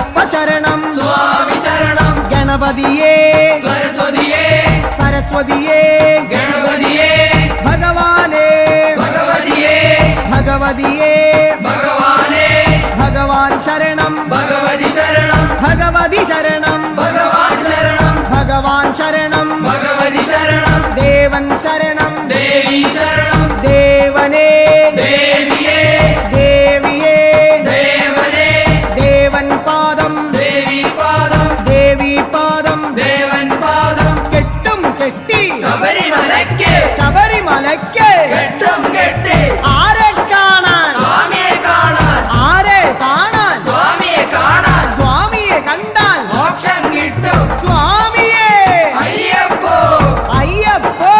അയ്യപ്പ ശരണം സ്വാമി ശരണം ഗണപതിയേ സരസ്വതിയേ സരസ്വതിയേ ഗണപതിയേ ഭഗവാനേ ഭഗവതിയേ ഭഗവതിയേ ഭഗവാനേ ഭഗവാൻ ശരണം ഭഗവതി ശരണം ഭഗവതി ശരണം ഭഗവാൻ ശരണം ഭഗവാൻ ശരണം ഭഗവതി ശരണം ദേവൻ ശരണം ദേവി ശരണം